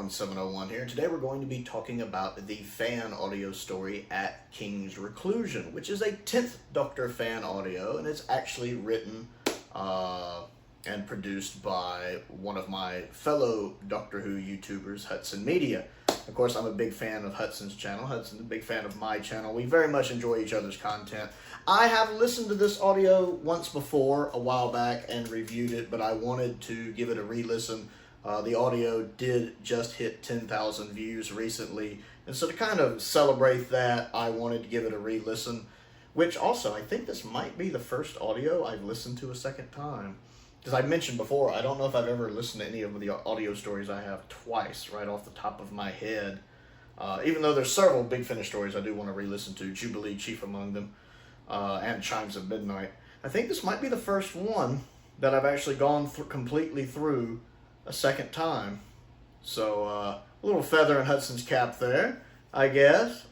1701 here, and today we're going to be talking about the fan audio story at King's Reclusion, which is a 10th Doctor fan audio, and it's actually written and produced by one of my fellow Doctor Who YouTubers, Hudson Media. Of course, I'm a big fan of Hudson's channel. Hudson's a big fan of my channel. We very much enjoy each other's content. I have listened to this audio once before, a while back, and reviewed it, but I wanted to give it a re-listen. The audio did just hit 10,000 views recently, and so to kind of celebrate that, I wanted to give it a re-listen, which also, I think this might be the first audio I've listened to a second time. Because I mentioned before, I don't know if I've ever listened to any of the audio stories I have twice, right off the top of my head. Even though there's several Big Finish stories I do want to re-listen to, Jubilee chief among them, and Chimes of Midnight. I think this might be the first one that I've actually gone completely through a second time. So, a little feather in Hudson's cap there, I guess.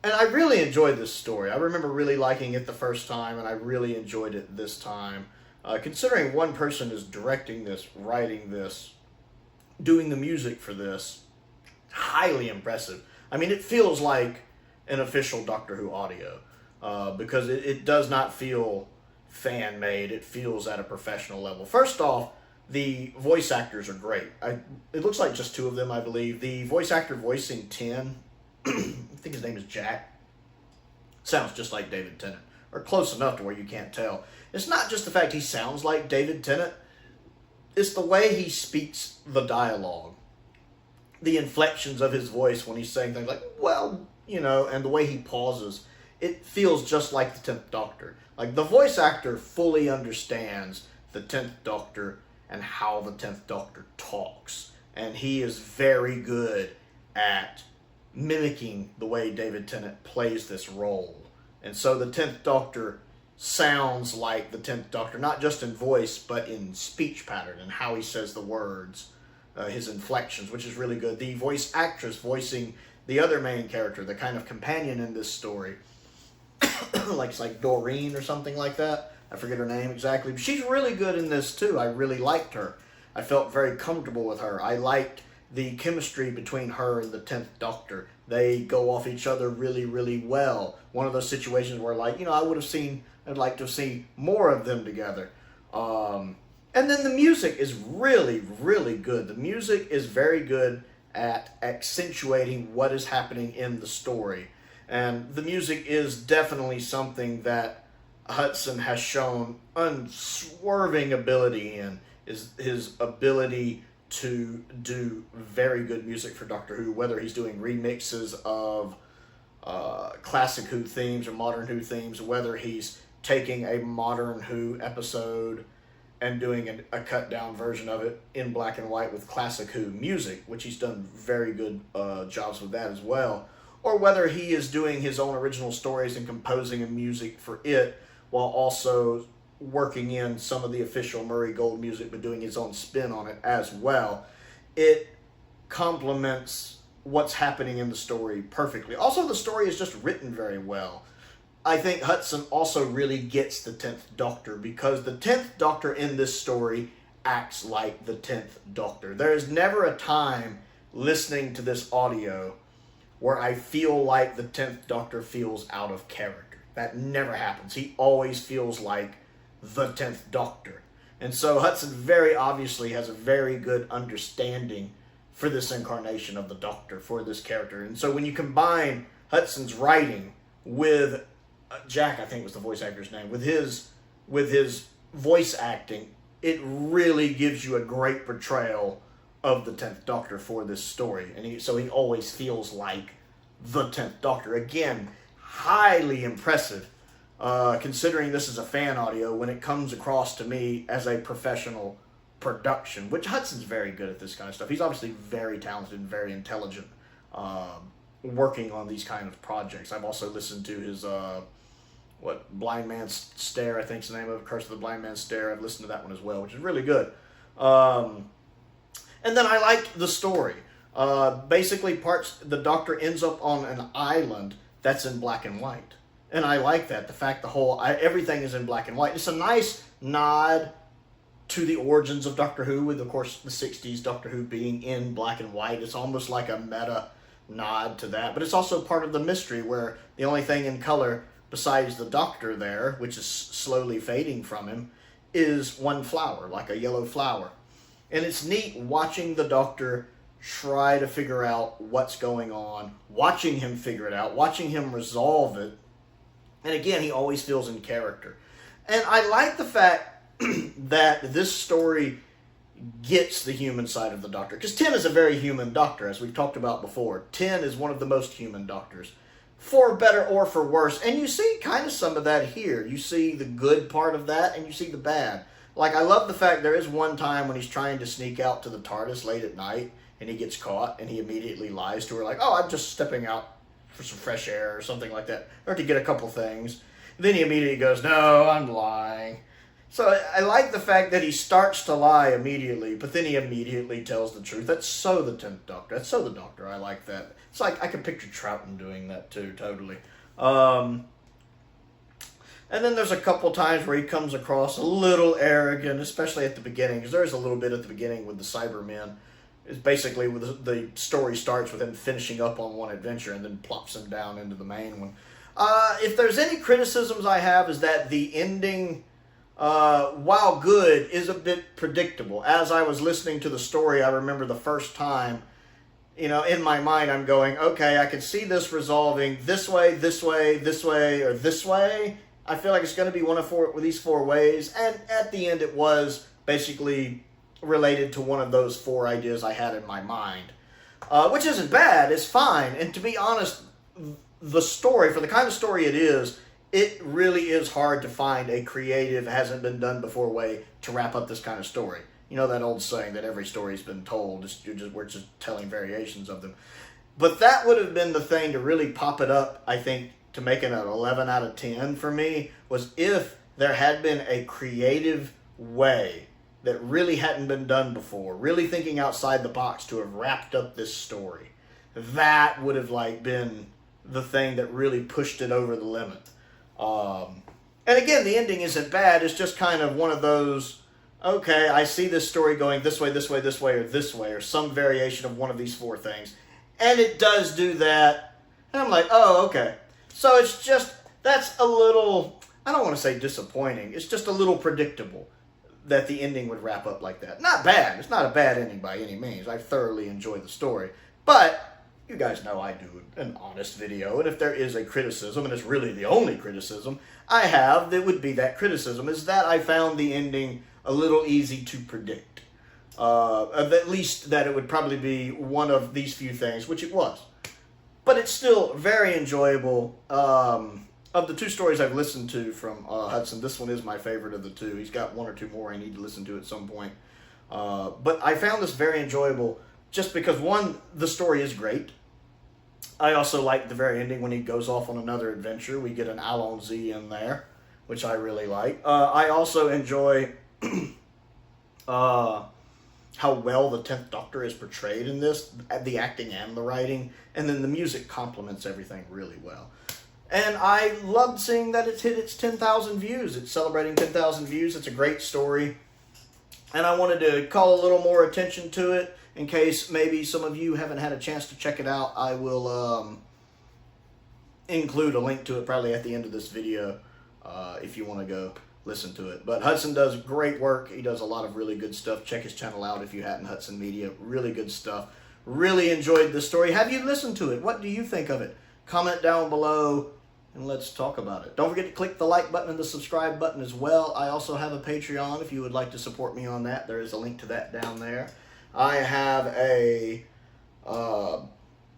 And I really enjoyed this story. I remember really liking it the first time, and I really enjoyed it this time. Considering one person is directing this, writing this, doing the music for this, highly impressive. I mean, it feels like an official Doctor Who audio, because it does not feel fan-made. It feels at a professional level. First off, the voice actors are great. It looks like just two of them, I believe. The voice actor voicing 10, I think his name is Jack, sounds just like David Tennant, or close enough to where you can't tell. It's not just the fact he sounds like David Tennant, it's the way he speaks the dialogue, the inflections of his voice when he's saying things like, well, you know, and the way he pauses. It feels just like the 10th Doctor. Like, the voice actor fully understands the 10th Doctor and how the 10th Doctor talks. And he is very good at mimicking the way David Tennant plays this role. And so the 10th Doctor sounds like the 10th Doctor, not just in voice, but in speech pattern and how he says the words, his inflections, which is really good. The voice actress voicing the other main character, the kind of companion in this story, it's like Doreen or something like that. I forget her name exactly, but she's really good in this too. I really liked her. I felt very comfortable with her. I liked the chemistry between her and the 10th Doctor. They go off each other really, really well. One of those situations where, like, you know, I'd like to have seen more of them together. And then the music is really, really good. The music is very good at accentuating what is happening in the story. And the music is definitely something that Hudson has shown unswerving ability in, is his ability to do very good music for Doctor Who, whether he's doing remixes of classic Who themes or modern Who themes, whether he's taking a modern Who episode and doing a cut down version of it in black and white with classic Who music, which he's done very good jobs with that as well, or whether he is doing his own original stories and composing a music for it while also working in some of the official Murray Gold music but doing his own spin on it as well. It complements what's happening in the story perfectly. Also, the story is just written very well. I think Hudson also really gets the 10th Doctor, because the 10th Doctor in this story acts like the 10th Doctor. There is never a time listening to this audio where I feel like the 10th Doctor feels out of character. That never happens. He always feels like the 10th Doctor. And so Hudson very obviously has a very good understanding for this incarnation of the Doctor, for this character. And so when you combine Hudson's writing with Jack, I think was the voice actor's name, with his voice acting, it really gives you a great portrayal of the 10th Doctor for this story. And so he always feels like the 10th Doctor. Again, highly impressive, considering this is a fan audio, when it comes across to me as a professional production, which Hudson's very good at this kind of stuff. He's obviously very talented and very intelligent working on these kind of projects. I've also listened to his, Blind Man's Stare, I think is the name of it, Curse of the Blind Man's Stare. I've listened to that one as well, which is really good. And then I liked the story. Basically, the Doctor ends up on an island that's in black and white. And I like that. The fact everything is in black and white. It's a nice nod to the origins of Doctor Who, with, of course, the 60s Doctor Who being in black and white. It's almost like a meta nod to that. But it's also part of the mystery, where the only thing in color besides the Doctor there, which is slowly fading from him, is one flower, like a yellow flower. And it's neat watching the Doctor try to figure out what's going on, watching him figure it out, watching him resolve it. And again, he always feels in character. And I like the fact that this story gets the human side of the Doctor. Because 10 is a very human Doctor, as we've talked about before. 10 is one of the most human Doctors, for better or for worse. And you see kind of some of that here. You see the good part of that, and you see the bad. Like, I love the fact there is one time when he's trying to sneak out to the TARDIS late at night, and he gets caught, and he immediately lies to her, like, oh, I'm just stepping out for some fresh air, or something like that, or to get a couple things. And then he immediately goes, no, I'm lying. So I like the fact that he starts to lie immediately, but then he immediately tells the truth. That's so the 10th Doctor. That's so the Doctor. I like that. It's like, I can picture Troughton doing that too, totally. And then there's a couple times where he comes across a little arrogant, especially at the beginning, because there's a little bit at the beginning with the Cybermen. It's basically the story starts with him finishing up on one adventure and then plops him down into the main one. If there's any criticisms I have, is that the ending, while good, is a bit predictable. As I was listening to the story, I remember the first time, you know, in my mind, I'm going, okay, I can see this resolving this way, this way, this way, or this way. I feel like it's going to be one of these four ways. And at the end, it was basically related to one of those four ideas I had in my mind. Which isn't bad. It's fine. And to be honest, the story, for the kind of story it is, it really is hard to find a creative, hasn't been done before way to wrap up this kind of story. You know that old saying that every story's been told, we're just telling variations of them. But that would have been the thing to really pop it up, I think, to make it an 11 out of 10 for me, was if there had been a creative way that really hadn't been done before, really thinking outside the box to have wrapped up this story. That would have been the thing that really pushed it over the limit. And again, the ending isn't bad. It's just kind of one of those, okay, I see this story going this way, this way, this way, or this way, or some variation of one of these four things. And it does do that. And I'm like, oh, okay. So it's just, that's a little, I don't want to say disappointing. It's just a little predictable that the ending would wrap up like that. Not bad. It's not a bad ending by any means. I thoroughly enjoy the story. But you guys know I do an honest video, and if there is a criticism, and it's really the only criticism I have, that would be that criticism, is that I found the ending a little easy to predict. At least that it would probably be one of these few things, which it was. But it's still very enjoyable. Of the two stories I've listened to from Hudson, this one is my favorite of the two. He's got one or two more I need to listen to at some point. But I found this very enjoyable just because, one, the story is great. I also like the very ending when he goes off on another adventure. We get an Allons-y in there, which I really like. I also enjoy how well the 10th Doctor is portrayed in this, the acting and the writing, and then the music complements everything really well. And I loved seeing that it's hit its 10,000 views. It's celebrating 10,000 views. It's a great story. And I wanted to call a little more attention to it in case maybe some of you haven't had a chance to check it out. I will include a link to it probably at the end of this video if you want to go listen to it. But Hudson does great work. He does a lot of really good stuff. Check his channel out if you hadn't. Hudson Media. Really good stuff. Really enjoyed this story. Have you listened to it? What do you think of it? Comment down below and let's talk about it. Don't forget to click the like button and the subscribe button as well. I also have a Patreon if you would like to support me on that. There is a link to that down there. I have a,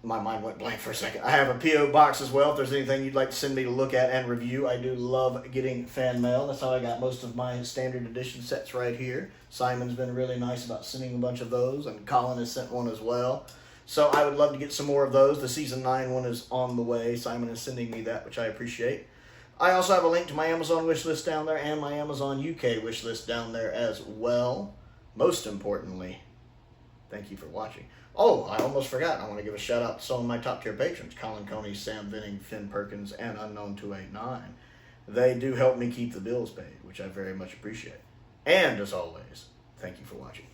my mind went blank for a second. I have a P.O. box as well if there's anything you'd like to send me to look at and review. I do love getting fan mail. That's how I got most of my standard edition sets right here. Simon's been really nice about sending a bunch of those, and Colin has sent one as well. So I would love to get some more of those. The Season 9 one is on the way. Simon is sending me that, which I appreciate. I also have a link to my Amazon wishlist down there and my Amazon UK wishlist down there as well. Most importantly, thank you for watching. Oh, I almost forgot. I want to give a shout out to some of my top tier patrons. Colin Coney, Sam Venning, Finn Perkins, and Unknown289. They do help me keep the bills paid, which I very much appreciate. And as always, thank you for watching.